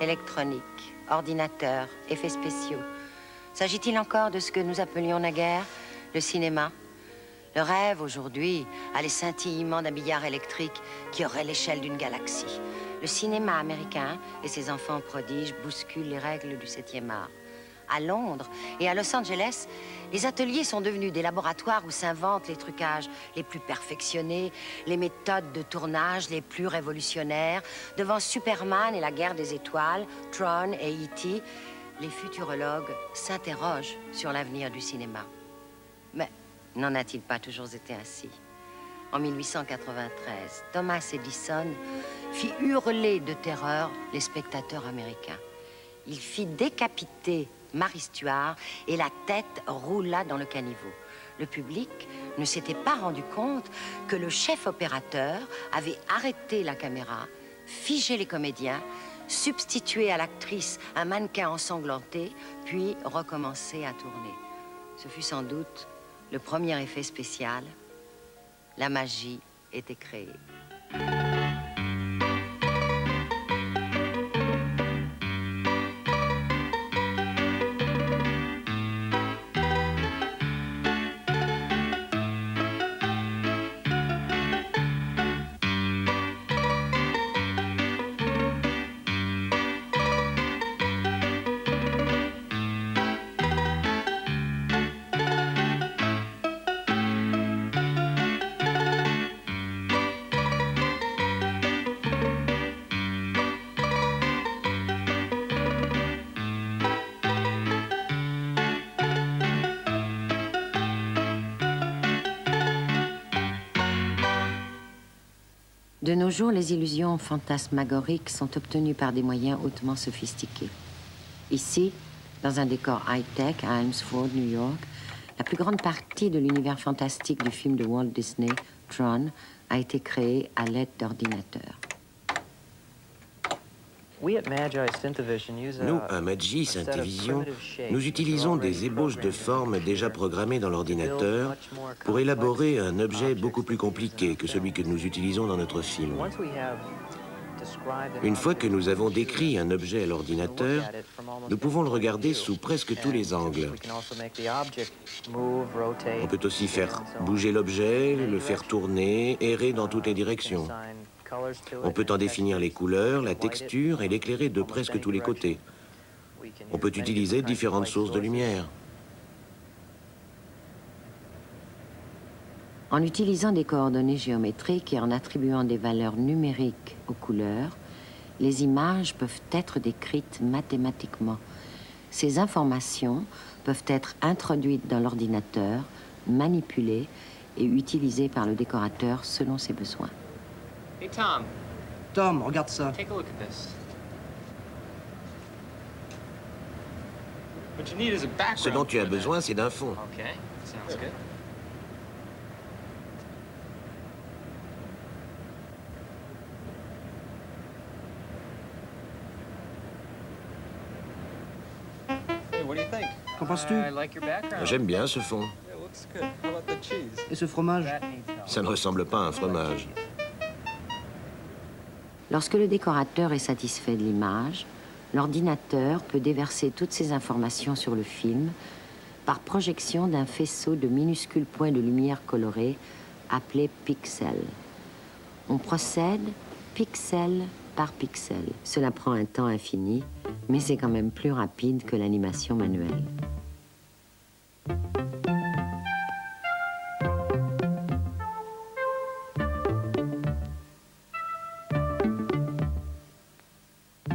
électronique, ordinateur, effets spéciaux. S'agit-il encore de ce que nous appelions naguère le cinéma? Le rêve, aujourd'hui, a les scintillements d'un billard électrique qui aurait l'échelle d'une galaxie. Le cinéma américain et ses enfants prodiges bousculent les règles du 7e art. À Londres et à Los Angeles, les ateliers sont devenus des laboratoires où s'inventent les trucages les plus perfectionnés, les méthodes de tournage les plus révolutionnaires. Devant Superman et la guerre des étoiles, Tron et E.T., les futurologues s'interrogent sur l'avenir du cinéma. Mais n'en a-t-il pas toujours été ainsi? En 1893, Thomas Edison fit hurler de terreur les spectateurs américains. Il fit décapiter Marie Stuart et la tête roula dans le caniveau. Le public ne s'était pas rendu compte que le chef opérateur avait arrêté la caméra, figé les comédiens, substitué à l'actrice un mannequin ensanglanté, puis recommencé à tourner. Ce fut sans doute le premier effet spécial. La magie était créée. De nos jours, les illusions fantasmagoriques sont obtenues par des moyens hautement sophistiqués. Ici, dans un décor high-tech à Elmsford, New York, la plus grande partie de l'univers fantastique du film de Walt Disney, Tron, a été créée à l'aide d'ordinateurs. Nous, à Magi Syntevision, nous utilisons des ébauches de formes déjà programmées dans l'ordinateur pour élaborer un objet beaucoup plus compliqué que celui que nous utilisons dans notre film. Une fois que nous avons décrit un objet à l'ordinateur, nous pouvons le regarder sous presque tous les angles. On peut aussi faire bouger l'objet, le faire tourner, errer dans toutes les directions. On peut en définir les couleurs, la texture et l'éclairer de presque tous les côtés. On peut utiliser différentes sources de lumière. En utilisant des coordonnées géométriques et en attribuant des valeurs numériques aux couleurs, les images peuvent être décrites mathématiquement. Ces informations peuvent être introduites dans l'ordinateur, manipulées et utilisées par le décorateur selon ses besoins. Hey Tom. Tom, regarde ça. Take a look at this. What you need is a background. Ce dont tu as besoin, c'est d'un fond. Okay, sounds good. Hey, what do you think? Qu'en penses-tu? I like your background. J'aime bien ce fond. Yeah, it looks good. How about the cheese? Et ce fromage? That needs help. Ça ne ressemble pas à un fromage. Lorsque le décorateur est satisfait de l'image, l'ordinateur peut déverser toutes ces informations sur le film par projection d'un faisceau de minuscules points de lumière colorés appelés pixels. On procède pixel par pixel. Cela prend un temps infini, mais c'est quand même plus rapide que l'animation manuelle.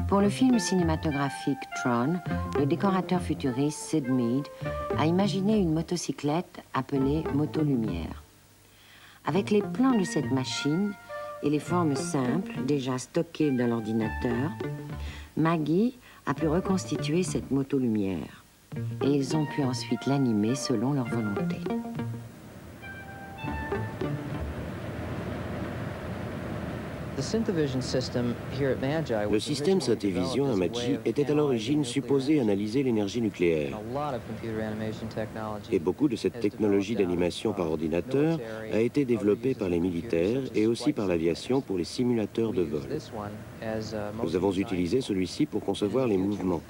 Pour le film cinématographique Tron, le décorateur futuriste Sid Mead a imaginé une motocyclette appelée Motolumière. Avec les plans de cette machine et les formes simples déjà stockées dans l'ordinateur, Maggie a pu reconstituer cette Motolumière. Et ils ont pu ensuite l'animer selon leur volonté. Le système Synthevision à Madji était à l'origine supposé analyser l'énergie nucléaire. Et beaucoup de cette technologie d'animation par ordinateur a été développée par les militaires et aussi par l'aviation pour les simulateurs de vol. Nous avons utilisé celui-ci pour concevoir les mouvements.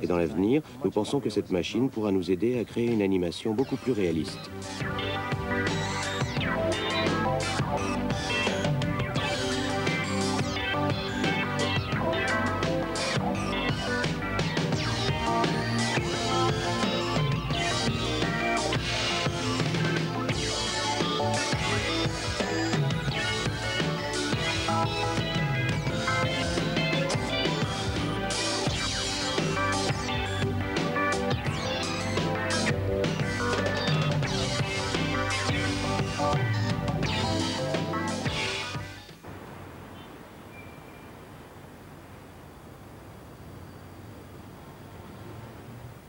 Et dans l'avenir, nous pensons que cette machine pourra nous aider à créer une animation beaucoup plus réaliste.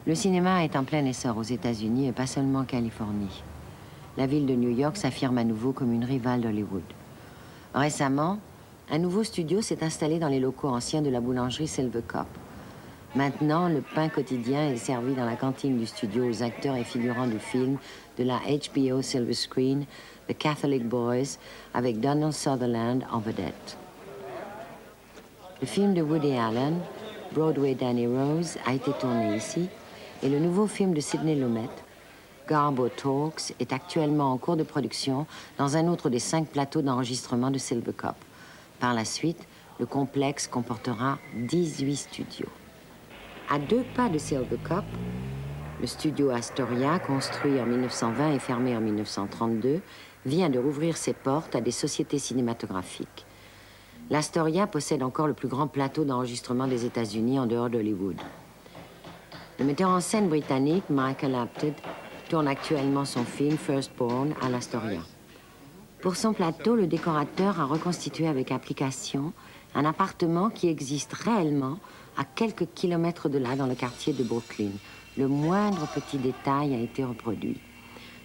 Le cinéma est en plein essor aux États-Unis et pas seulement en Californie. La ville de New York s'affirme à nouveau comme une rivale d'Hollywood. Récemment, un nouveau studio s'est installé dans les locaux anciens de la boulangerie Silvercup. Maintenant, le pain quotidien est servi dans la cantine du studio aux acteurs et figurants du film de la HBO Silver Screen, The Catholic Boys, avec Donald Sutherland en vedette. Le film de Woody Allen, Broadway Danny Rose, a été tourné ici, et le nouveau film de Sidney Lumet, Garbo Talks, est actuellement en cours de production dans un autre des 5 plateaux d'enregistrement de Silvercup. Par la suite, le complexe comportera 18 studios. À 2 pas de Silvercup, le studio Astoria, construit en 1920 et fermé en 1932, vient de rouvrir ses portes à des sociétés cinématographiques. L'Astoria possède encore le plus grand plateau d'enregistrement des États-Unis en dehors d'Hollywood. Le metteur en scène britannique Michael Apted tourne actuellement son film Firstborn à l'Astoria. Pour son plateau, le décorateur a reconstitué avec application un appartement qui existe réellement à quelques kilomètres de là dans le quartier de Brooklyn. Le moindre petit détail a été reproduit.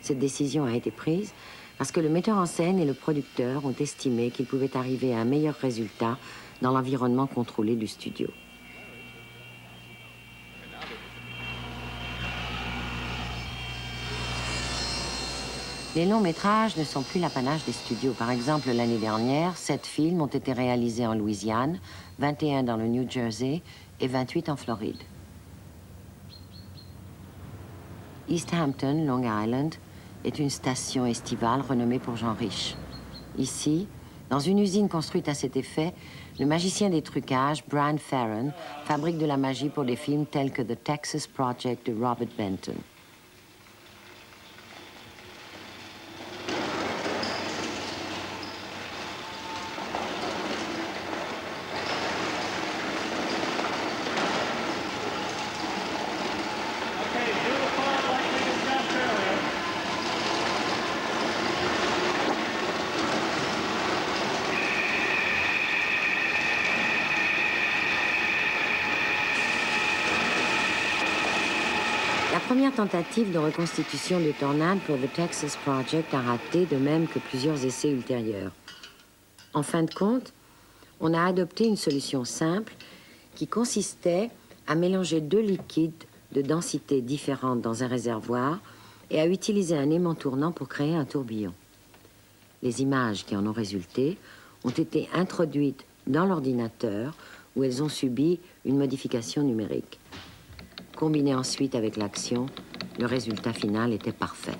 Cette décision a été prise parce que le metteur en scène et le producteur ont estimé qu'ils pouvaient arriver à un meilleur résultat dans l'environnement contrôlé du studio. Les longs métrages ne sont plus l'apanage des studios. Par exemple, l'année dernière, 7 films ont été réalisés en Louisiane, 21 dans le New Jersey et 28 en Floride. East Hampton, Long Island, est une station estivale renommée pour Jean Riche. Ici, dans une usine construite à cet effet, le magicien des trucages, Brian Farron, fabrique de la magie pour des films tels que The Texas Project de Robert Benton. La première tentative de reconstitution de tornade pour The Texas Project a raté, de même que plusieurs essais ultérieurs. En fin de compte, on a adopté une solution simple qui consistait à mélanger 2 liquides de densité différente dans un réservoir et à utiliser un aimant tournant pour créer un tourbillon. Les images qui en ont résulté ont été introduites dans l'ordinateur où elles ont subi une modification numérique. Combiné ensuite avec l'action, le résultat final était parfait.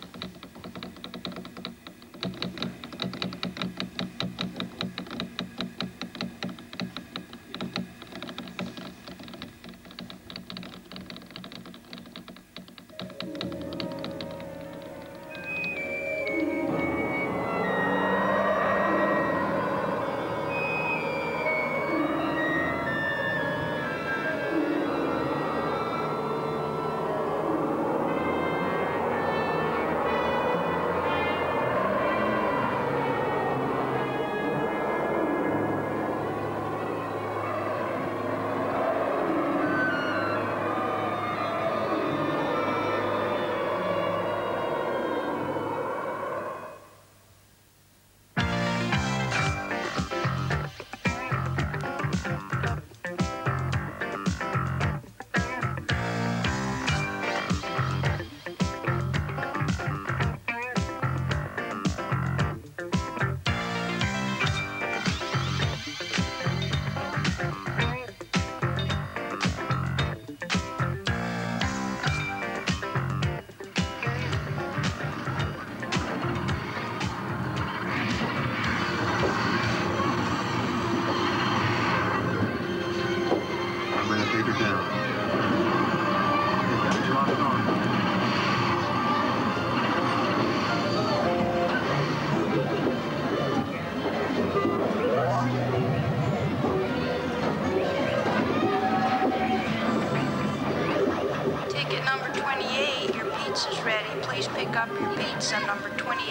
ready, please pick up your pizza number 28.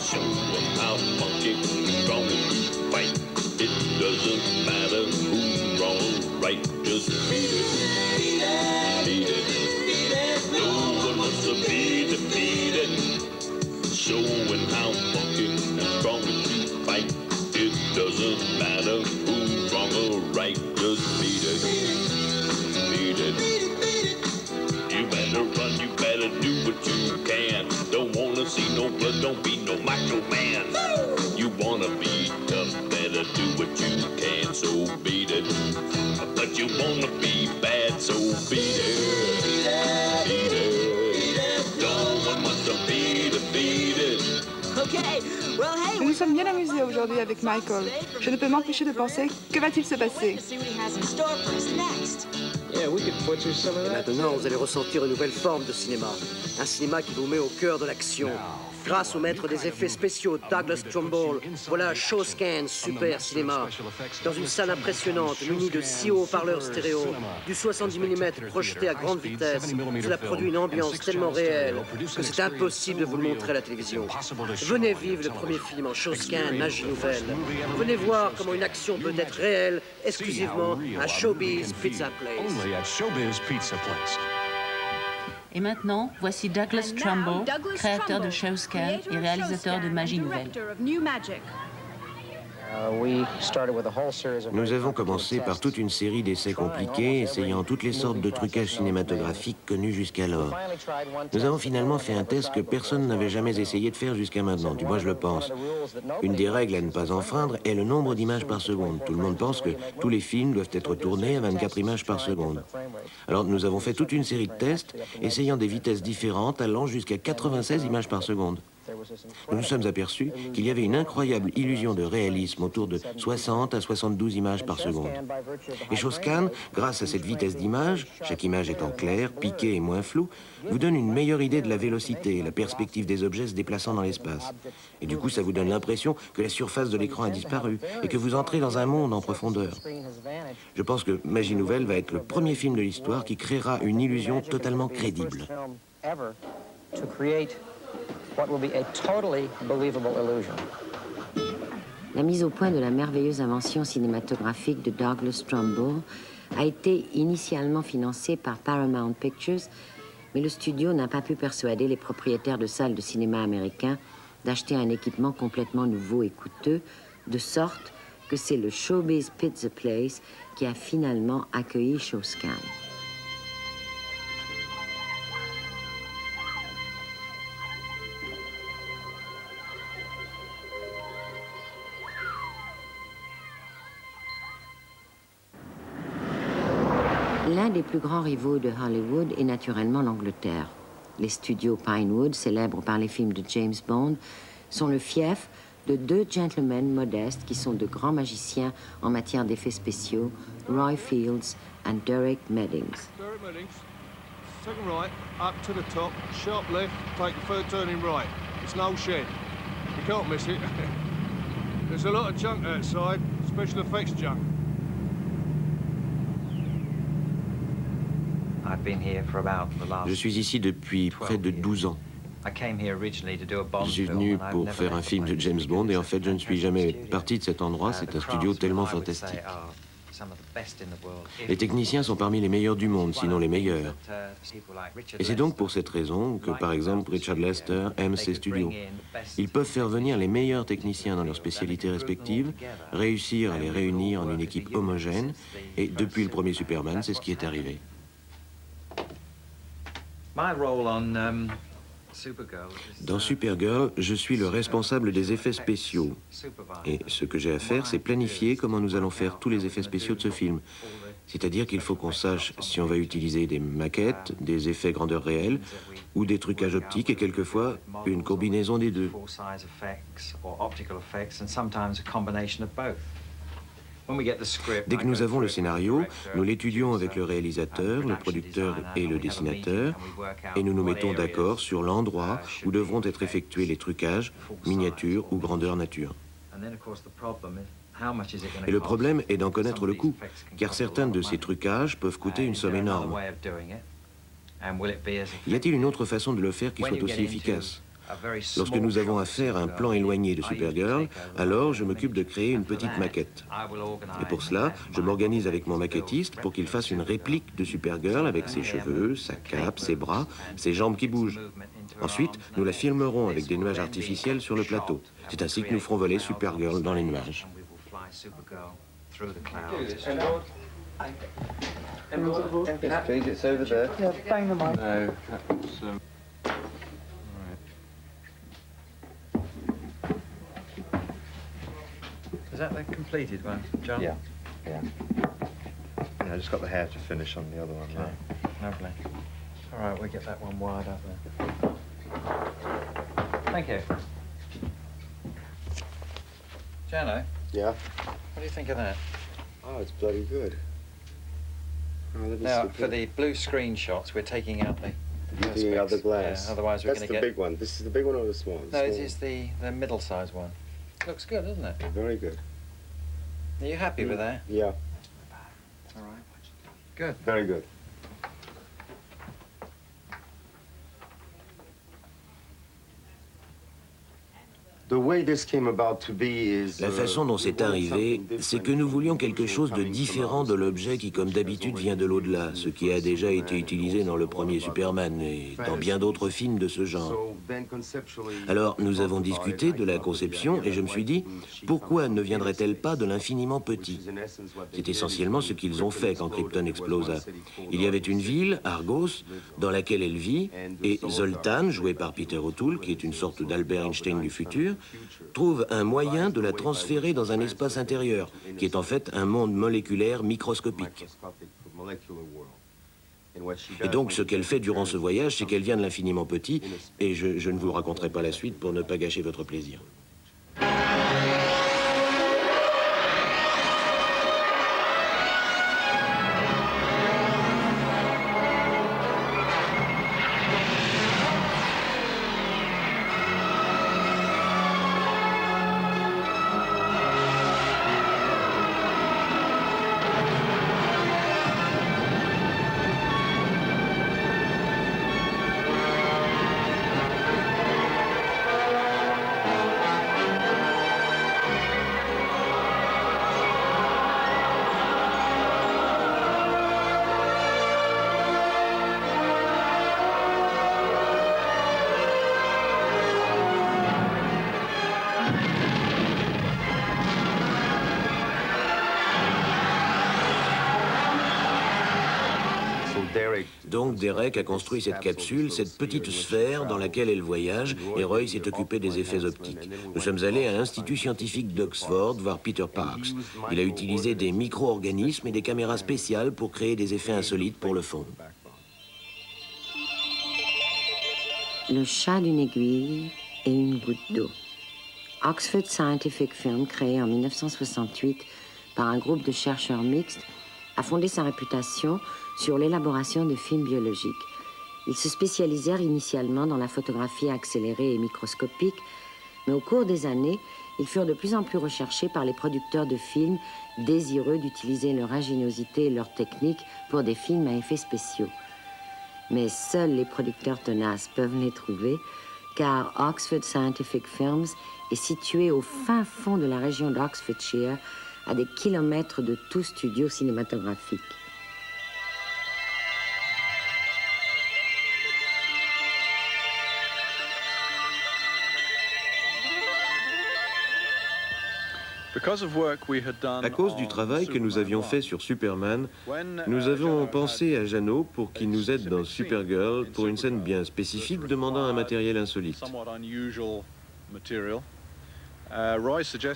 Show them how funky strong you fight. It doesn't matter who's wrong or right, just beat it. Beat it. Beat it. No one wants to be defeated. Showing how funky and strong you fight. It doesn't matter who's wrong or right, just beat it. Beat it. You better run, you better do what you can. Don't wanna see no blood, don't be no macho man. You wanna be tough, better do what you can, so beat it. But you wanna be bad, so beat it. Beat it. No one wants to be defeated. Nous nous sommes bien amusés aujourd'hui avec Michael. Je ne peux m'empêcher de penser, que va-t-il se passer? Et maintenant, vous allez ressentir une nouvelle forme de cinéma. Un cinéma qui vous met au cœur de l'action. Grâce au maître des effets spéciaux, Douglas Trumbull, voilà Shawscan Super Cinéma. Dans une salle impressionnante, munie de 6 haut-parleurs stéréo, du 70 mm projeté à grande vitesse, cela produit une ambiance tellement réelle que c'est impossible de vous le montrer à la télévision. Venez vivre le premier film en Shawscan Magie Nouvelle. Venez voir comment une action peut être réelle exclusivement à Showbiz Pizza Place. Et maintenant, voici Douglas Trumbull, créateur de Shawscan et réalisateur de Magie Nouvelle. Nous avons commencé par toute une série d'essais compliqués, essayant toutes les sortes de trucages cinématographiques connus jusqu'alors. Nous avons finalement fait un test que personne n'avait jamais essayé de faire jusqu'à maintenant, du moins je le pense. Une des règles à ne pas enfreindre est le nombre d'images par seconde. Tout le monde pense que tous les films doivent être tournés à 24 images par seconde. Alors nous avons fait toute une série de tests, essayant des vitesses différentes allant jusqu'à 96 images par seconde. Nous nous sommes aperçus qu'il y avait une incroyable illusion de réalisme autour de 60 à 72 images par seconde. Et Shawscan, grâce à cette vitesse d'image, chaque image étant claire, piquée et moins floue, vous donne une meilleure idée de la vélocité et la perspective des objets se déplaçant dans l'espace. Et du coup, ça vous donne l'impression que la surface de l'écran a disparu et que vous entrez dans un monde en profondeur. Je pense que Magie Nouvelle va être le premier film de l'histoire qui créera une illusion totalement crédible. La mise au point de la merveilleuse invention cinématographique de Douglas Trumbull a été initialement financée par Paramount Pictures, mais le studio n'a pas pu persuader les propriétaires de salles de cinéma américains d'acheter un équipement complètement nouveau et coûteux, de sorte que c'est le Showbiz Pizza Place qui a finalement accueilli Shawscan. L'un des plus grands rivaux de Hollywood est naturellement l'Angleterre. Les studios Pinewood, célèbres par les films de James Bond, sont le fief de deux gentlemen modestes qui sont de grands magiciens en matière d'effets spéciaux, Roy Fields et Derek Meddings. Derek Meddings, second right, up to the top, sharp left, take the third turning right. It's an old shed. You can't miss it. There's a lot of junk outside, special effects junk. Je suis ici depuis près de 12 ans. Je suis venu pour faire un film de James Bond et en fait je ne suis jamais parti de cet endroit, c'est un studio tellement fantastique. Les techniciens sont parmi les meilleurs du monde, sinon les meilleurs. Et c'est donc pour cette raison que, par exemple, Richard Lester aime ces studios. Ils peuvent faire venir les meilleurs techniciens dans leurs spécialités respectives, réussir à les réunir en une équipe homogène, et depuis le premier Superman, c'est ce qui est arrivé. Dans Supergirl, je suis le responsable des effets spéciaux. Et ce que j'ai à faire, c'est planifier comment nous allons faire tous les effets spéciaux de ce film. C'est-à-dire qu'il faut qu'on sache si on va utiliser des maquettes, des effets grandeur réelle, ou des trucages optiques, et quelquefois une combinaison des deux. Dès que nous avons le scénario, nous l'étudions avec le réalisateur, le producteur et le dessinateur, et nous nous mettons d'accord sur l'endroit où devront être effectués les trucages, miniatures ou grandeur nature. Et le problème est d'en connaître le coût, car certains de ces trucages peuvent coûter une somme énorme. Y a-t-il une autre façon de le faire qui soit aussi efficace? Lorsque nous avons affaire à un plan éloigné de Supergirl, alors je m'occupe de créer une petite maquette. Et pour cela, je m'organise avec mon maquettiste pour qu'il fasse une réplique de Supergirl avec ses cheveux, sa cape, ses bras, ses jambes qui bougent. Ensuite, nous la filmerons avec des nuages artificiels sur le plateau. C'est ainsi que nous ferons voler Supergirl dans les nuages. Yes, please, it's over there. Yeah, bang the mic. No, Is that the completed one, John? Yeah. Yeah, I just got the hair to finish on the other one. Okay, lovely. All right, we'll get that one wired up there. Thank you. Jano, Yeah? what do you think of that? Oh, it's bloody good. Oh, let me Now, see for the blue screen shots, we're taking out the You're taking out the perspex. glass. Yeah, otherwise we're That's going the to get... big one. This is the big one or the small one? No, it Small is the middle-sized one. Looks good, doesn't it? one. Very good. Are you happy with that? Yeah, All right. Good. very good. La façon dont c'est arrivé, c'est que nous voulions quelque chose de différent de l'objet qui, comme d'habitude, vient de l'au-delà, ce qui a déjà été utilisé dans le premier Superman et dans bien d'autres films de ce genre. Alors, nous avons discuté de la conception et je me suis dit, pourquoi ne viendrait-elle pas de l'infiniment petit? C'est essentiellement ce qu'ils ont fait quand Krypton explosa. Il y avait une ville, Argos, dans laquelle elle vit, et Zoltan, joué par Peter O'Toole, qui est une sorte d'Albert Einstein du futur, trouve un moyen de la transférer dans un espace intérieur, qui est en fait un monde moléculaire microscopique. Et donc, ce qu'elle fait durant ce voyage, c'est qu'elle vient de l'infiniment petit, et je ne vous raconterai pas la suite pour ne pas gâcher votre plaisir. Donc Derek a construit cette capsule, cette petite sphère dans laquelle elle voyage, et Roy s'est occupé des effets optiques. Nous sommes allés à l'Institut scientifique d'Oxford voir Peter Parks. Il a utilisé des micro-organismes et des caméras spéciales pour créer des effets insolites pour le fond. Le chat d'une aiguille et une goutte d'eau. Oxford Scientific Film, créé en 1968 par un groupe de chercheurs mixtes, a fondé sa réputation sur l'élaboration de films biologiques. Ils se spécialisèrent initialement dans la photographie accélérée et microscopique, mais au cours des années, ils furent de plus en plus recherchés par les producteurs de films désireux d'utiliser leur ingéniosité et leur technique pour des films à effets spéciaux. Mais seuls les producteurs tenaces peuvent les trouver, car Oxford Scientific Films est situé au fin fond de la région d'Oxfordshire, à des kilomètres de tout studio cinématographique. À cause du travail que nous avions fait sur Superman, nous avons pensé à Jano pour qu'il nous aide dans Supergirl pour une scène bien spécifique demandant un matériel insolite.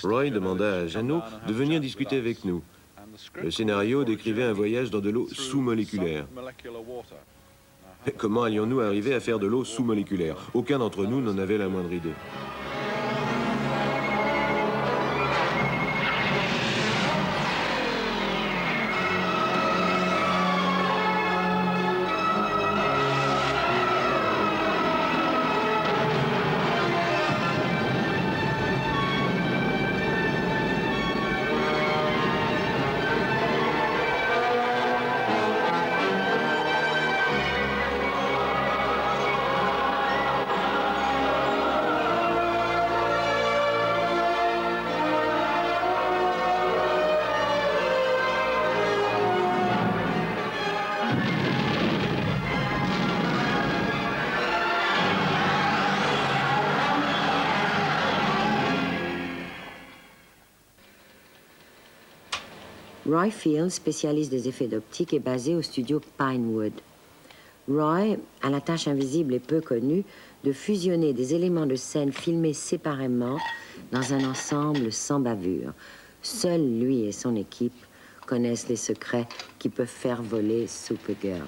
Roy demanda à Jano de venir discuter avec nous. Le scénario décrivait un voyage dans de l'eau sous-moléculaire. Mais comment allions-nous arriver à faire de l'eau sous-moléculaire? Aucun d'entre nous n'en avait la moindre idée. Roy Field, spécialiste des effets d'optique, est basé au studio Pinewood. Roy a la tâche invisible et peu connue de fusionner des éléments de scène filmés séparément dans un ensemble sans bavure. Seul lui et son équipe connaissent les secrets qui peuvent faire voler Supergirl.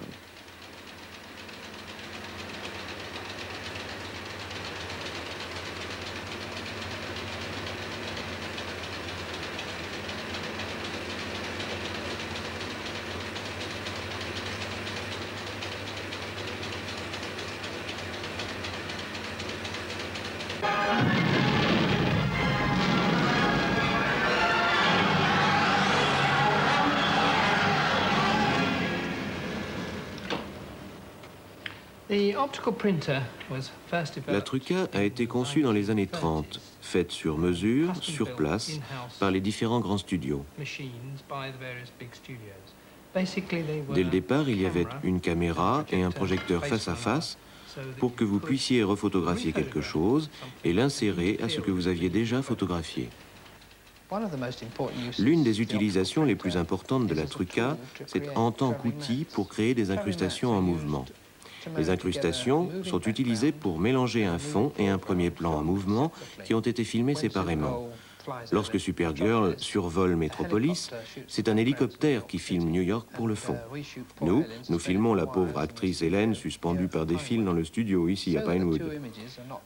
La Trucca a été conçue dans les années 30, faite sur mesure, sur place, par les différents grands studios. Dès le départ, il y avait une caméra et un projecteur face à face pour que vous puissiez refotographier quelque chose et l'insérer à ce que vous aviez déjà photographié. L'une des utilisations les plus importantes de la Trucca, c'est en tant qu'outil pour créer des incrustations en mouvement. Les incrustations sont utilisées pour mélanger un fond et un premier plan en mouvement qui ont été filmés séparément. Lorsque Supergirl survole Metropolis, c'est un hélicoptère qui filme New York pour le fond. Nous filmons la pauvre actrice Hélène suspendue par des fils dans le studio, ici à Pinewood.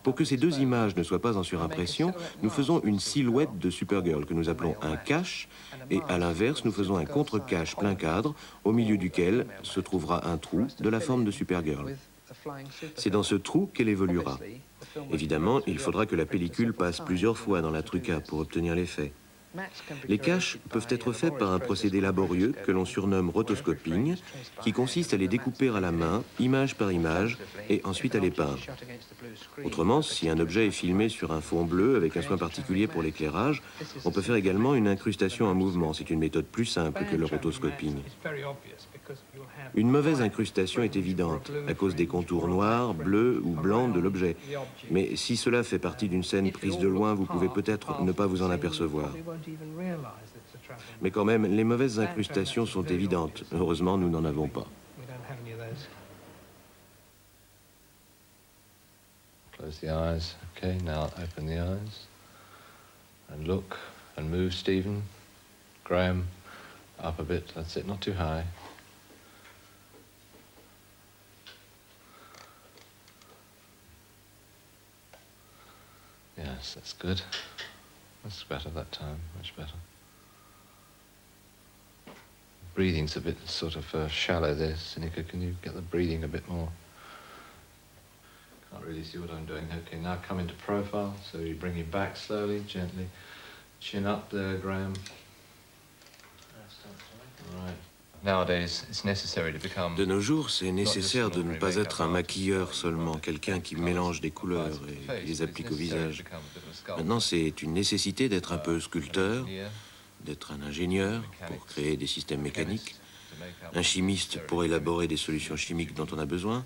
Pour que ces deux images ne soient pas en surimpression, nous faisons une silhouette de Supergirl que nous appelons un cache, et à l'inverse, nous faisons un contre-cache plein cadre, au milieu duquel se trouvera un trou de la forme de Supergirl. C'est dans ce trou qu'elle évoluera. Évidemment, il faudra que la pellicule passe plusieurs fois dans la Trucca pour obtenir l'effet. Les caches peuvent être faits par un procédé laborieux que l'on surnomme rotoscoping, qui consiste à les découper à la main, image par image, et ensuite à les peindre. Autrement, si un objet est filmé sur un fond bleu avec un soin particulier pour l'éclairage, on peut faire également une incrustation en mouvement. C'est une méthode plus simple que le rotoscoping. Une mauvaise incrustation est évidente, à cause des contours noirs, bleus ou blancs de l'objet. Mais si cela fait partie d'une scène prise de loin, vous pouvez peut-être ne pas vous en apercevoir. Mais quand même, les mauvaises incrustations sont évidentes. Heureusement, nous n'en avons pas. Close the eyes. Okay, now open the eyes. And look and move, Stephen. Graham, up a bit. That's it, not too high. Yes, that's good. That's better that time, much better. Breathing's a bit sort of shallow there. Sinica, can you get the breathing a bit more? Can't really see what I'm doing. Okay, now come into profile. So you bring it back slowly, gently. Chin up there, Graham. All right. De nos jours, c'est nécessaire de ne pas être un maquilleur seulement, quelqu'un qui mélange des couleurs et les applique au visage. Maintenant, c'est une nécessité d'être un peu sculpteur, d'être un ingénieur pour créer des systèmes mécaniques, un chimiste pour élaborer des solutions chimiques dont on a besoin,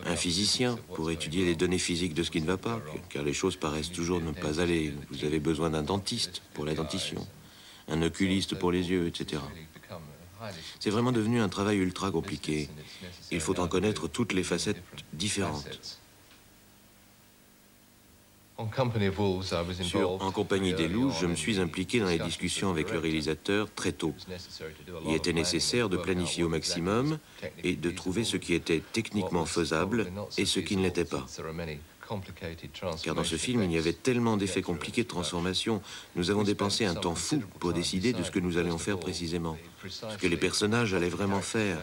un physicien pour étudier les données physiques de ce qui ne va pas, car les choses paraissent toujours ne pas aller. Vous avez besoin d'un dentiste pour la dentition, un oculiste pour les yeux, etc. C'est vraiment devenu un travail ultra compliqué. Il faut en connaître toutes les facettes différentes. En Compagnie des Loups, je me suis impliqué dans les discussions avec le réalisateur très tôt. Il était nécessaire de planifier au maximum et de trouver ce qui était techniquement faisable et ce qui ne l'était pas. Car dans ce film, il y avait tellement d'effets compliqués de transformation. Nous avons dépensé un temps fou pour décider de ce que nous allions faire précisément, ce que les personnages allaient vraiment faire.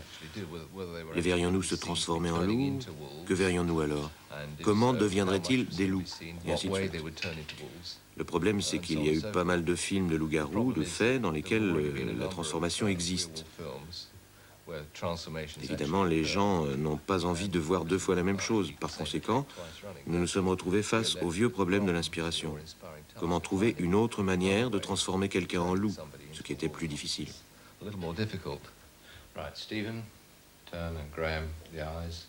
Les verrions-nous se transformer en loups? Que verrions-nous alors? Comment deviendraient-ils des loups? Et ainsi de suite. Le problème, c'est qu'il y a eu pas mal de films de loups-garous, de faits, dans lesquels la transformation existe. Évidemment, les gens n'ont pas envie de voir deux fois la même chose. Par conséquent, nous nous sommes retrouvés face au vieux problème de l'inspiration. Comment trouver une autre manière de transformer quelqu'un en loup, ce qui était plus difficile. Right, Stephen, turn and Graham, the eyes.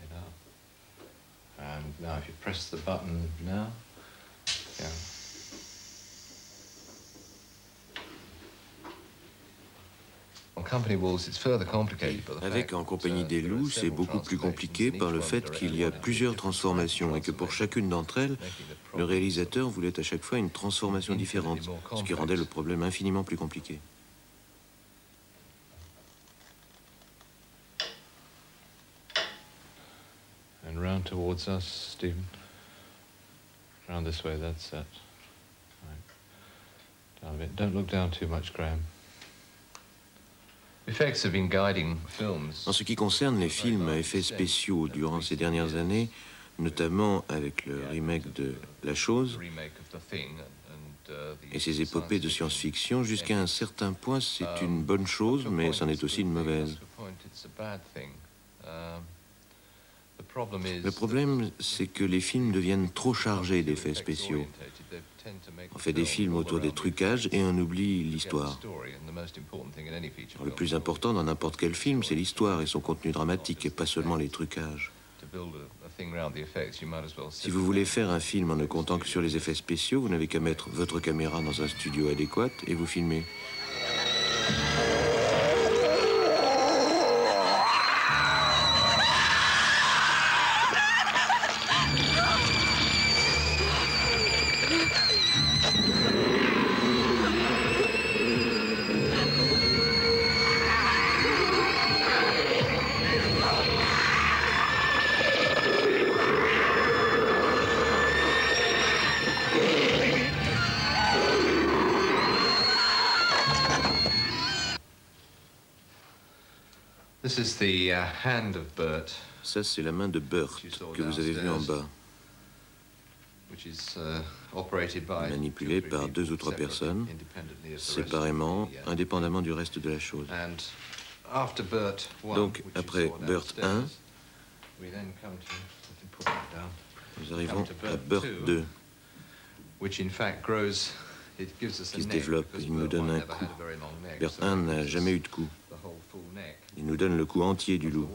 Head up. And now if you press the button now, yeah. Avec En compagnie des loups, c'est beaucoup plus compliqué par le fait qu'il y a plusieurs transformations et que pour chacune d'entre elles, le réalisateur voulait à chaque fois une transformation différente, ce qui rendait le problème infiniment plus compliqué. And round towards us, Stephen. Round this way, that's it. Right. Down a bit. Don't look down too much, Graham. En ce qui concerne les films à effets spéciaux durant ces dernières années, notamment avec le remake de La Chose et ses épopées de science-fiction, jusqu'à un certain point, c'est une bonne chose, mais c'en est aussi une mauvaise. Le problème, c'est que les films deviennent trop chargés d'effets spéciaux. On fait des films autour des trucages et on oublie l'histoire. Le plus important dans n'importe quel film, c'est l'histoire et son contenu dramatique, et pas seulement les trucages. Si vous voulez faire un film en ne comptant que sur les effets spéciaux, vous n'avez qu'à mettre votre caméra dans un studio adéquat et vous filmez. This is the hand of Bert. Ça, c'est la main de Bert que vous avez vue en bas, manipulée par 2 ou 3 personnes, séparément, indépendamment du reste de la chose. Donc, après Bert 1, nous arrivons à Bert 2, qui se développe. Il nous donne un coup. Bert 1 n'a jamais eu de coup. Il nous donne le coup entier du loup.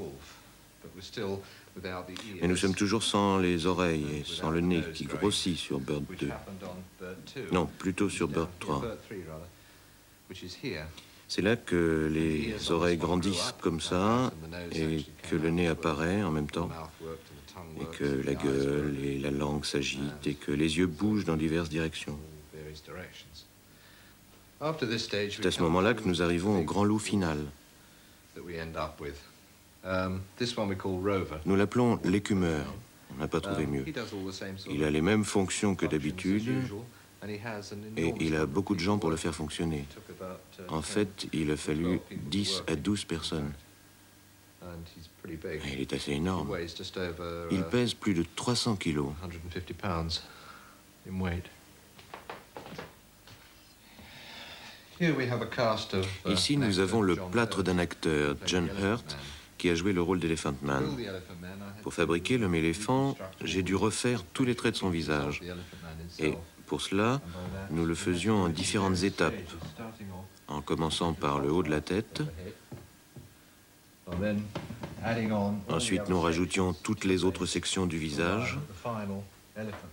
Mais nous sommes toujours sans les oreilles et sans le nez qui grossit sur Bert 2. Non, plutôt sur Bert 3. C'est là que les oreilles grandissent comme ça et que le nez apparaît en même temps et que la gueule et la langue s'agitent et que les yeux bougent dans diverses directions. C'est à ce moment-là que nous arrivons au grand loup final. Nous l'appelons l'écumeur. On n'a pas trouvé mieux. Il a les mêmes fonctions que d'habitude et il a beaucoup de gens pour le faire fonctionner. En fait, il a fallu 10 à 12 personnes. Et il est assez énorme. Il pèse plus de 300 kilos. Ici, nous avons le plâtre d'un acteur, John Hurt, qui a joué le rôle d'Elephant Man. Pour fabriquer l'homme éléphant, j'ai dû refaire tous les traits de son visage. Et pour cela, nous le faisions en différentes étapes, en commençant par le haut de la tête. Ensuite, nous rajoutions toutes les autres sections du visage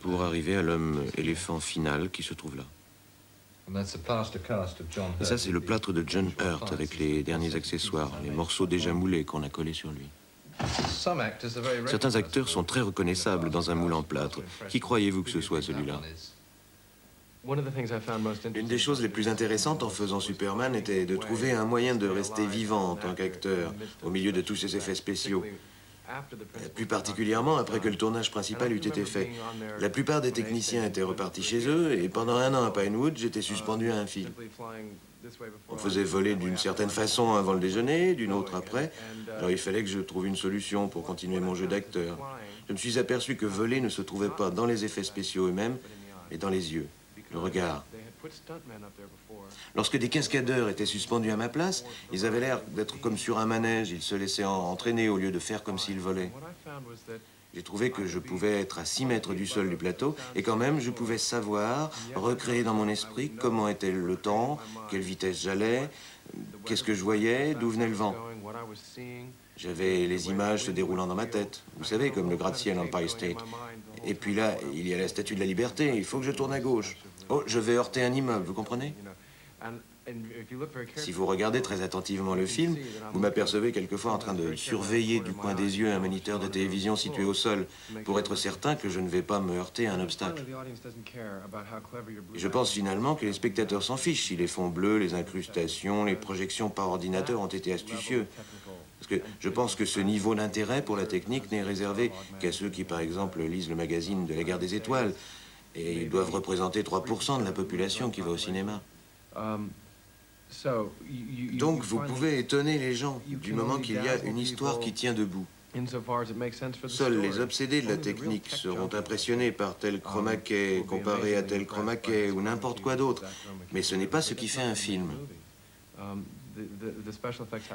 pour arriver à l'homme éléphant final qui se trouve là. Et ça, c'est le plâtre de John Hurt avec les derniers accessoires, les morceaux déjà moulés qu'on a collés sur lui. Certains acteurs sont très reconnaissables dans un moule en plâtre. Qui croyez-vous que ce soit, celui-là? Une des choses les plus intéressantes en faisant Superman était de trouver un moyen de rester vivant en tant qu'acteur au milieu de tous ces effets spéciaux. Plus particulièrement après que le tournage principal eut été fait. La plupart des techniciens étaient repartis chez eux et pendant 1 an à Pinewood, j'étais suspendu à un fil. On faisait voler d'une certaine façon avant le déjeuner, d'une autre après. Alors il fallait que je trouve une solution pour continuer mon jeu d'acteur. Je me suis aperçu que voler ne se trouvait pas dans les effets spéciaux eux-mêmes, mais dans les yeux, le regard. Lorsque des cascadeurs étaient suspendus à ma place, ils avaient l'air d'être comme sur un manège. Ils se laissaient entraîner au lieu de faire comme s'ils volaient. J'ai trouvé que je pouvais être à 6 mètres du sol du plateau et quand même je pouvais savoir, recréer dans mon esprit comment était le temps, quelle vitesse j'allais, qu'est-ce que je voyais, d'où venait le vent. J'avais les images se déroulant dans ma tête, vous savez, comme le gratte-ciel Empire State. Et puis là, il y a la Statue de la Liberté, il faut que je tourne à gauche. Oh, je vais heurter un immeuble, vous comprenez? Si vous regardez très attentivement le film, vous m'apercevez quelquefois en train de surveiller du coin des yeux un moniteur de télévision situé au sol pour être certain que je ne vais pas me heurter à un obstacle. Et je pense finalement que les spectateurs s'en fichent si les fonds bleus, les incrustations, les projections par ordinateur ont été astucieux. Parce que je pense que ce niveau d'intérêt pour la technique n'est réservé qu'à ceux qui, par exemple, lisent le magazine de la Guerre des Étoiles. Et ils doivent représenter 3% de la population qui va au cinéma. Donc vous pouvez étonner les gens du moment qu'il y a une histoire qui tient debout. Seuls les obsédés de la technique seront impressionnés par tel chroma key comparé à tel chroma key ou n'importe quoi d'autre. Mais ce n'est pas ce qui fait un film.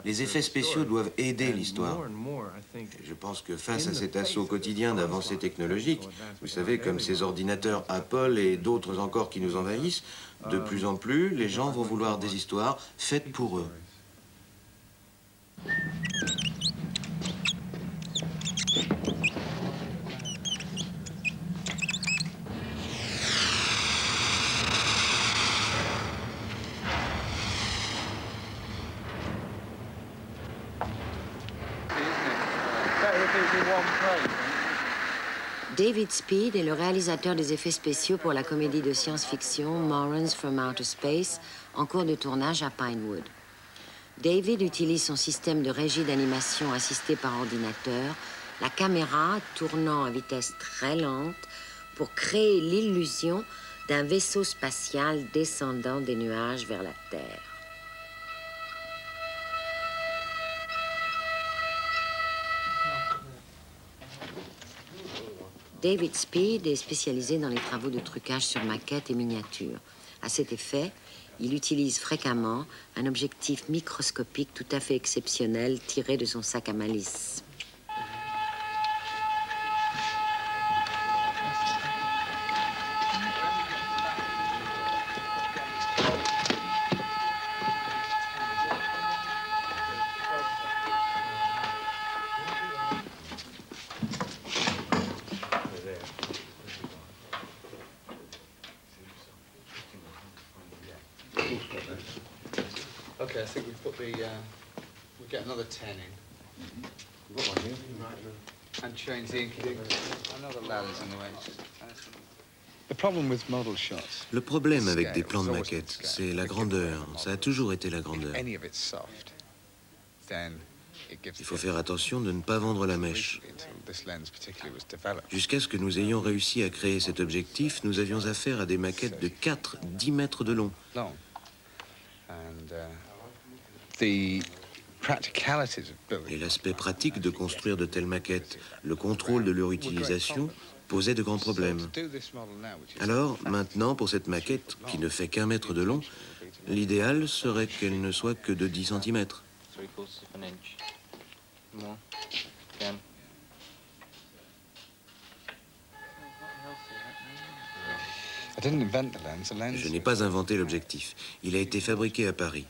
Les effets spéciaux doivent aider l'histoire. Je pense que face à cet assaut quotidien d'avancées technologiques, vous savez, comme ces ordinateurs Apple et d'autres encore qui nous envahissent, de plus en plus, les gens vont vouloir des histoires faites pour eux. David Speed est le réalisateur des effets spéciaux pour la comédie de science-fiction Morons from Outer Space, en cours de tournage à Pinewood. David utilise son système de régie d'animation assisté par ordinateur, la caméra tournant à vitesse très lente pour créer l'illusion d'un vaisseau spatial descendant des nuages vers la Terre. David Speed est spécialisé dans les travaux de trucage sur maquettes et miniatures. À cet effet, il utilise fréquemment un objectif microscopique tout à fait exceptionnel tiré de son sac à malice. Okay, I think we've put the, we'll get another 10 in. And change the inky. I know the ladder's in the way. Le problème avec des plans de maquette, c'est la grandeur. Ça a toujours été la grandeur. Il faut faire attention de ne pas vendre la mèche. Jusqu'à ce que nous ayons réussi à créer cet objectif, nous avions affaire à des maquettes de 4-10 mètres de long. Et l'aspect pratique de construire de telles maquettes, le contrôle de leur utilisation, posait de grands problèmes. Alors, maintenant, pour cette maquette, qui ne fait qu'1 mètre de long, l'idéal serait qu'elle ne soit que de 10 cm. Je n'ai pas inventé l'objectif. Il a été fabriqué à Paris.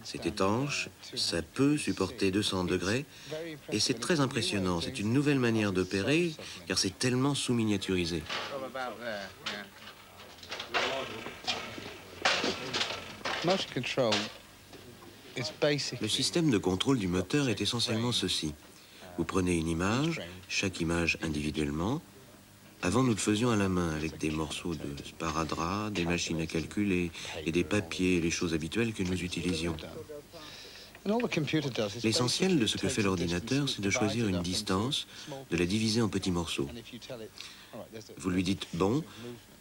C'est étanche, ça peut supporter 200 degrés, et c'est très impressionnant. C'est une nouvelle manière d'opérer, car c'est tellement sous-miniaturisé. Le système de contrôle du moteur est essentiellement ceci. Vous prenez une image, chaque image individuellement. Avant, nous le faisions à la main, avec des morceaux de sparadrap, des machines à calculer et des papiers, les choses habituelles que nous utilisions. L'essentiel de ce que fait l'ordinateur, c'est de choisir une distance, de la diviser en petits morceaux. Vous lui dites, bon,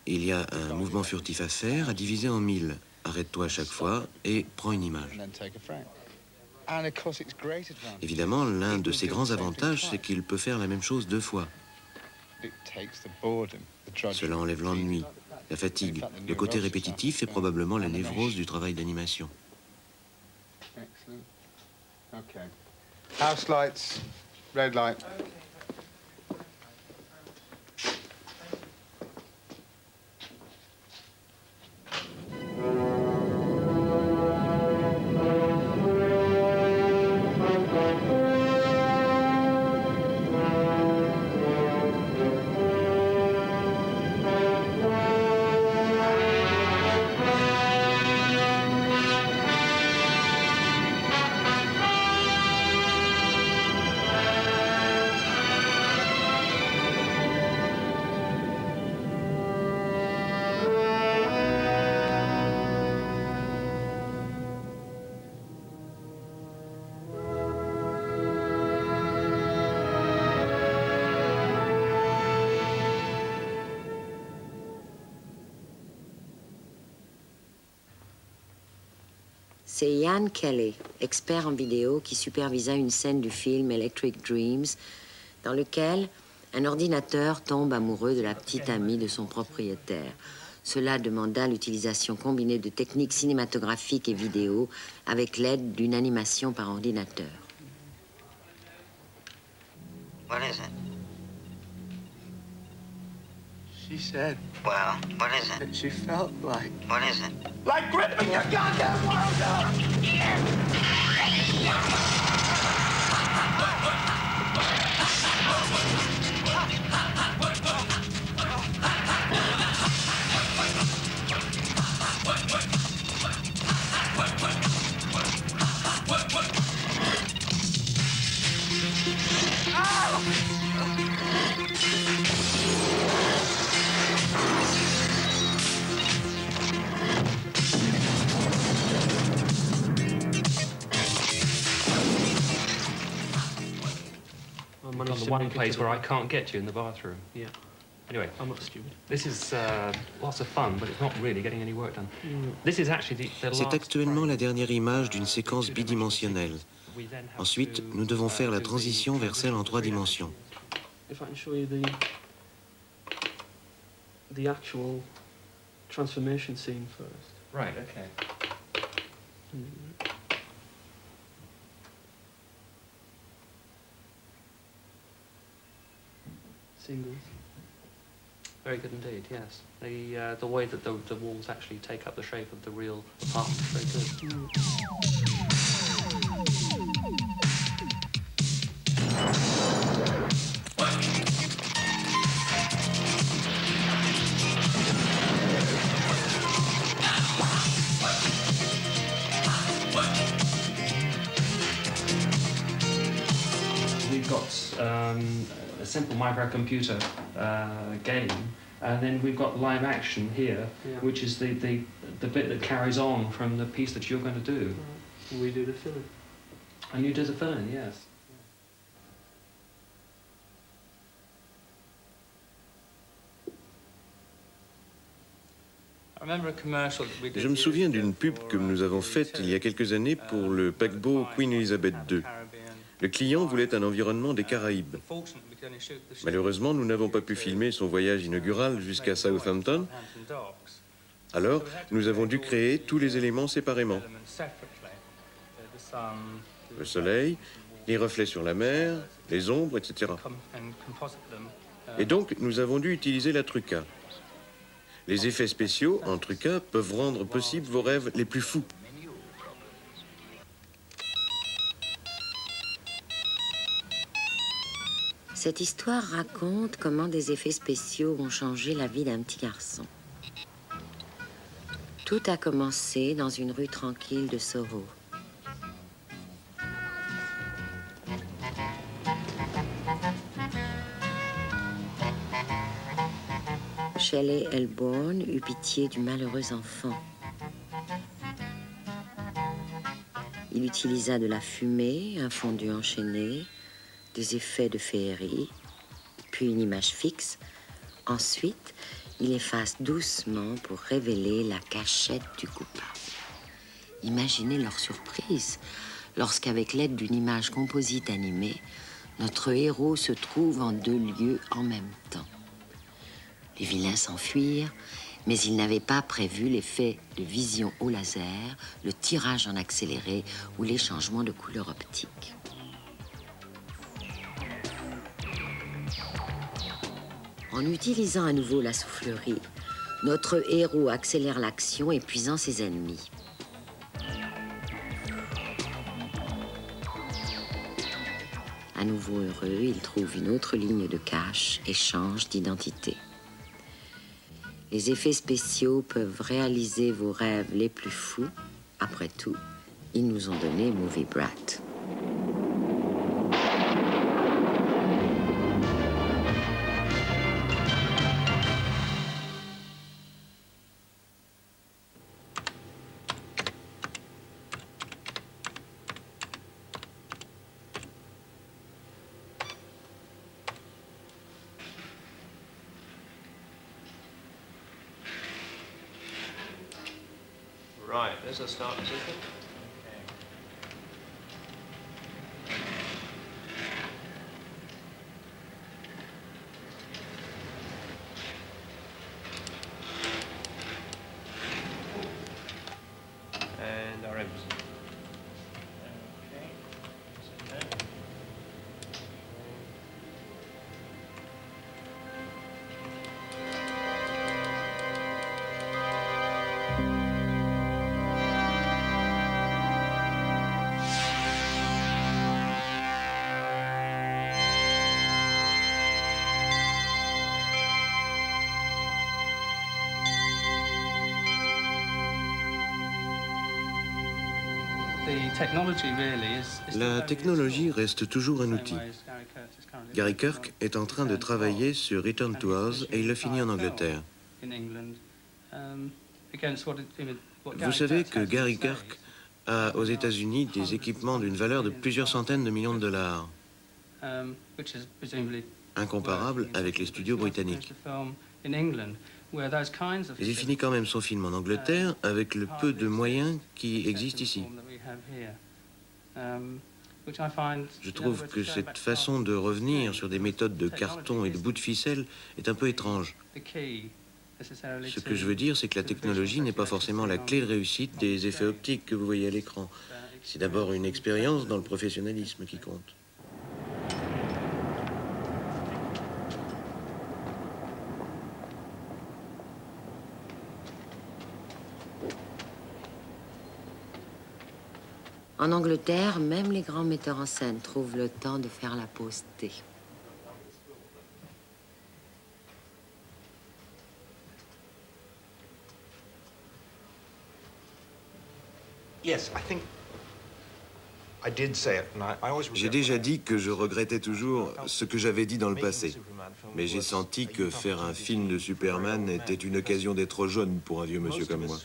il y a un mouvement furtif à faire, à diviser en 1000. Arrête-toi à chaque fois et prends une image. Évidemment, l'un de ses grands avantages, c'est qu'il peut faire la même chose 2 fois. Cela enlève l'ennui, la fatigue, le côté répétitif et probablement la névrose du travail d'animation. House lights, red light. C'est Ian Kelly, expert en vidéo, qui supervisa une scène du film Electric Dreams, dans lequel un ordinateur tombe amoureux de la petite amie de son propriétaire. Cela demanda l'utilisation combinée de techniques cinématographiques et vidéo avec l'aide d'une animation par ordinateur. What is it? She said. Well, what is it? That she felt like. What is it? Like ripping your goddamn world up! I'm on the one place where I can't get you in the bathroom. Yeah. Anyway, I'm not stupid. This is lots of fun, but it's not really getting any work done. This is actually the last. C'est actuellement la dernière image d'une séquence bidimensionnelle. Ensuite, nous devons faire la transition vers celle en 3 dimensions. If I can show you the actual transformation scene first. Right. Okay. Singles. Very good indeed, yes. The way that the walls actually take up the shape of the real apartment is very good. We've got a simple microcomputer game, and then we've got live action here, which is the bit that carries on from the piece that you're going to do. We do the fill-in. And you do the fill-in, yes. Je me souviens d'une pub que nous avons faite il y a quelques années pour le paquebot Queen Elizabeth II. Le client voulait un environnement des Caraïbes. Malheureusement, nous n'avons pas pu filmer son voyage inaugural jusqu'à Southampton. Alors, nous avons dû créer tous les éléments séparément. Le soleil, les reflets sur la mer, les ombres, etc. Et donc, nous avons dû utiliser la Trucca. Les effets spéciaux en Trucca peuvent rendre possible vos rêves les plus fous. Cette histoire raconte comment des effets spéciaux ont changé la vie d'un petit garçon. Tout a commencé dans une rue tranquille de Soho. Shelley Elbourne eut pitié du malheureux enfant. Il utilisa de la fumée, un fondu enchaîné, des effets de féerie, puis une image fixe. Ensuite, il efface doucement pour révéler la cachette du coupable. Imaginez leur surprise lorsqu'avec l'aide d'une image composite animée, notre héros se trouve en 2 lieux en même temps. Les vilains s'enfuirent, mais ils n'avaient pas prévu l'effet de vision au laser, le tirage en accéléré ou les changements de couleur optique. En utilisant à nouveau la soufflerie, notre héros accélère l'action, épuisant ses ennemis. À nouveau heureux, il trouve une autre ligne de cache et change d'identité. Les effets spéciaux peuvent réaliser vos rêves les plus fous. Après tout, ils nous ont donné Movie Brat. Right, there's our start position. La technologie reste toujours un outil. Gary Kirk est en train de travailler sur Return to Oz et il le finit en Angleterre. Vous savez que Gary Kirk a aux États-Unis des équipements d'une valeur de plusieurs centaines de millions de dollars, incomparables avec les studios britanniques. Mais il finit quand même son film en Angleterre avec le peu de moyens qui existent ici. Je trouve que cette façon de revenir sur des méthodes de carton et de bouts de ficelle est un peu étrange. Ce que je veux dire, c'est que la technologie n'est pas forcément la clé de réussite des effets optiques que vous voyez à l'écran. C'est d'abord une expérience dans le professionnalisme qui compte. En Angleterre, même les grands metteurs en scène trouvent le temps de faire la pause thé. J'ai déjà dit que je regrettais toujours ce que j'avais dit dans le passé. Mais j'ai senti que faire un film de Superman était une occasion d'être jeune pour un vieux monsieur comme moi.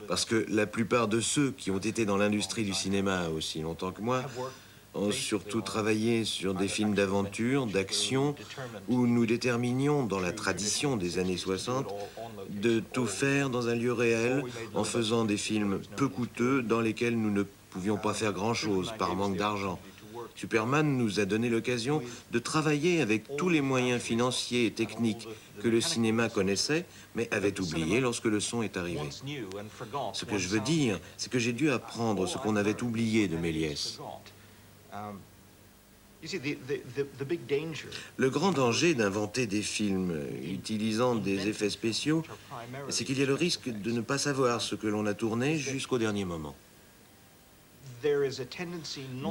Parce que la plupart de ceux qui ont été dans l'industrie du cinéma aussi longtemps que moi ont surtout travaillé sur des films d'aventure, d'action, où nous déterminions, dans la tradition des années 60, de tout faire dans un lieu réel, en faisant des films peu coûteux dans lesquels nous ne pouvions pas faire grand-chose par manque d'argent. Superman nous a donné l'occasion de travailler avec tous les moyens financiers et techniques que le cinéma connaissait, mais avait oublié lorsque le son est arrivé. Ce que je veux dire, c'est que j'ai dû apprendre ce qu'on avait oublié de Méliès. Le grand danger d'inventer des films utilisant des effets spéciaux, c'est qu'il y a le risque de ne pas savoir ce que l'on a tourné jusqu'au dernier moment.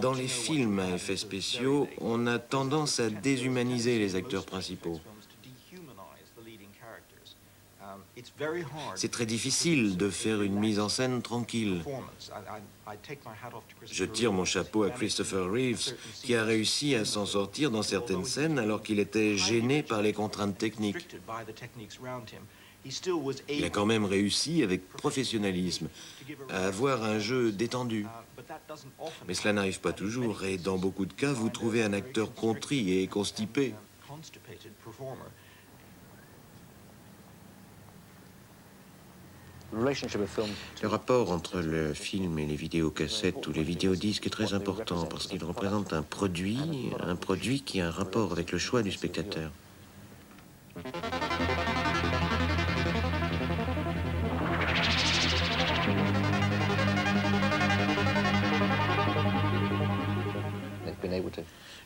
Dans les films à effets spéciaux, on a tendance à déshumaniser les acteurs principaux. C'est très difficile de faire une mise en scène tranquille. Je tire mon chapeau à Christopher Reeves, qui a réussi à s'en sortir dans certaines scènes alors qu'il était gêné par les contraintes techniques. Il a quand même réussi, avec professionnalisme, à avoir un jeu détendu. Mais cela n'arrive pas toujours, et dans beaucoup de cas, vous trouvez un acteur contrit et constipé. Le rapport entre le film et les vidéocassettes ou les vidéodisques est très important parce qu'il représente un produit qui a un rapport avec le choix du spectateur.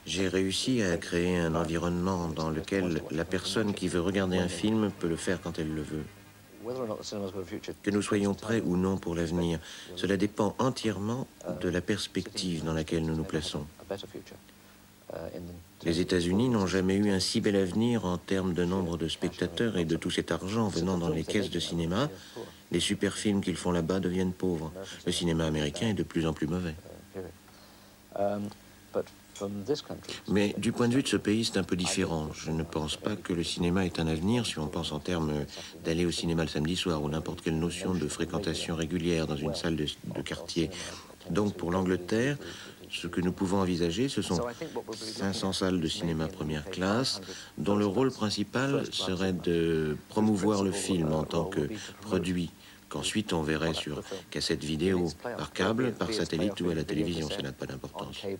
J'ai réussi à créer un environnement dans lequel la personne qui veut regarder un film peut le faire quand elle le veut. Que nous soyons prêts ou non pour l'avenir, cela dépend entièrement de la perspective dans laquelle nous nous plaçons. Les États-Unis n'ont jamais eu un si bel avenir en termes de nombre de spectateurs et de tout cet argent venant dans les caisses de cinéma. Les super films qu'ils font là-bas deviennent pauvres. Le cinéma américain est de plus en plus mauvais. Mais du point de vue de ce pays, c'est un peu différent. Je ne pense pas que le cinéma ait un avenir si on pense en termes d'aller au cinéma le samedi soir ou n'importe quelle notion de fréquentation régulière dans une salle de quartier. Donc pour l'Angleterre, ce que nous pouvons envisager, ce sont 500 salles de cinéma première classe, dont le rôle principal serait de promouvoir le film en tant que produit, qu'ensuite on verrait sur cassette vidéo, par câble, par satellite ou à la télévision, ça n'a pas d'importance. Le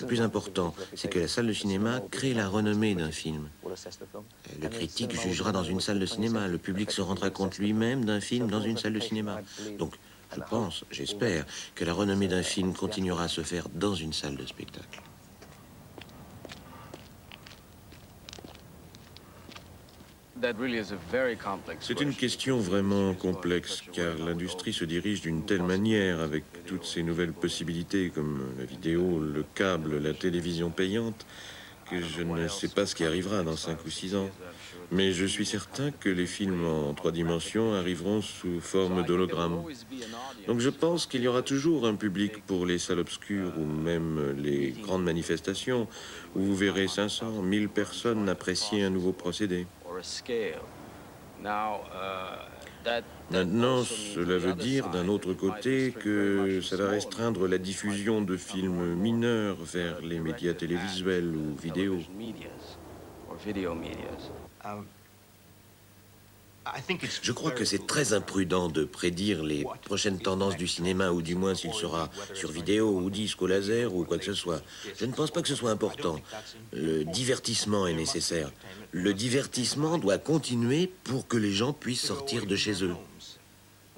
plus important, c'est que la salle de cinéma crée la renommée d'un film. Le critique jugera dans une salle de cinéma, le public se rendra compte lui-même d'un film dans une salle de cinéma. Donc, je pense, j'espère, que la renommée d'un film continuera à se faire dans une salle de spectacle. C'est une question vraiment complexe, car l'industrie se dirige d'une telle manière, avec toutes ces nouvelles possibilités comme la vidéo, le câble, la télévision payante, que je ne sais pas ce qui arrivera dans 5 ou 6 ans. Mais je suis certain que les films en 3 dimensions arriveront sous forme d'hologramme. Donc je pense qu'il y aura toujours un public pour les salles obscures ou même les grandes manifestations où vous verrez 500, 1000 personnes apprécier un nouveau procédé. Maintenant, cela veut dire d'un autre côté que ça va restreindre la diffusion de films mineurs vers les médias télévisuels ou vidéo. Je crois que c'est très imprudent de prédire les prochaines tendances du cinéma, ou du moins s'il sera sur vidéo ou disque au laser ou quoi que ce soit. Je ne pense pas que ce soit important. Le divertissement est nécessaire. Le divertissement doit continuer pour que les gens puissent sortir de chez eux.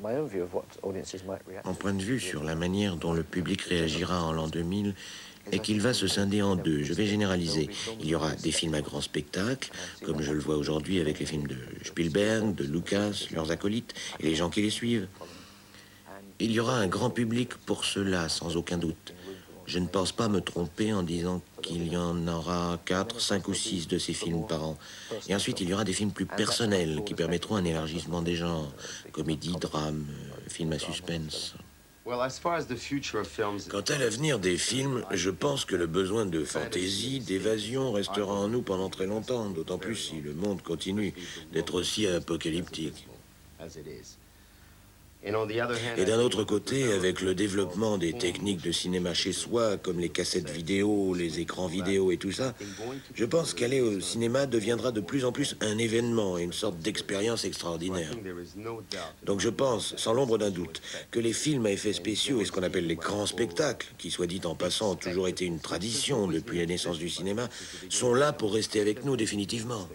Mon point de vue sur la manière dont le public réagira en l'an 2000 est qu'il va se scinder en deux. Je vais généraliser. Il y aura des films à grand spectacle, comme je le vois aujourd'hui avec les films de Spielberg, de Lucas, leurs acolytes, et les gens qui les suivent. Il y aura un grand public pour cela, sans aucun doute. Je ne pense pas me tromper en disant qu'il y en aura 4, 5 ou 6 de ces films par an. Et ensuite, il y aura des films plus personnels qui permettront un élargissement des genres. Comédie, drame, film à suspense. Quant à l'avenir des films, je pense que le besoin de fantaisie, d'évasion restera en nous pendant très longtemps, d'autant plus si le monde continue d'être aussi apocalyptique. Et d'un autre côté, avec le développement des techniques de cinéma chez soi, comme les cassettes vidéo, les écrans vidéo et tout ça, je pense qu'aller au cinéma deviendra de plus en plus un événement, une sorte d'expérience extraordinaire. Donc je pense, sans l'ombre d'un doute, que les films à effets spéciaux et ce qu'on appelle les grands spectacles, qui, soit dit en passant, ont toujours été une tradition depuis la naissance du cinéma, sont là pour rester avec nous définitivement.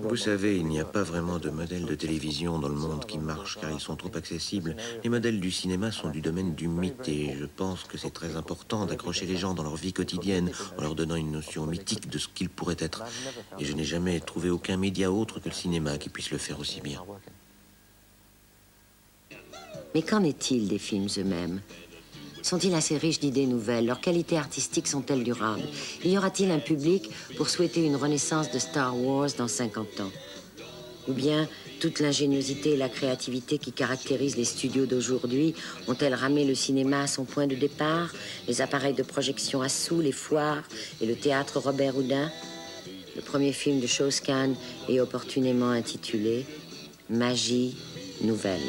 Vous savez, il n'y a pas vraiment de modèle de télévision dans le monde qui marche, car ils sont trop accessibles. Les modèles du cinéma sont du domaine du mythe, et je pense que c'est très important d'accrocher les gens dans leur vie quotidienne, en leur donnant une notion mythique de ce qu'ils pourraient être. Et je n'ai jamais trouvé aucun média autre que le cinéma qui puisse le faire aussi bien. Mais qu'en est-il des films eux-mêmes ? Sont-ils assez riches d'idées nouvelles? Leurs qualités artistiques sont-elles durables? Y aura-t-il un public pour souhaiter une renaissance de Star Wars dans 50 ans? Ou bien toute l'ingéniosité et la créativité qui caractérisent les studios d'aujourd'hui ont-elles ramené le cinéma à son point de départ? Les appareils de projection à sous, les foires et le théâtre Robert Houdin? Le premier film de Strauss-Kahn est opportunément intitulé « Magie nouvelle ».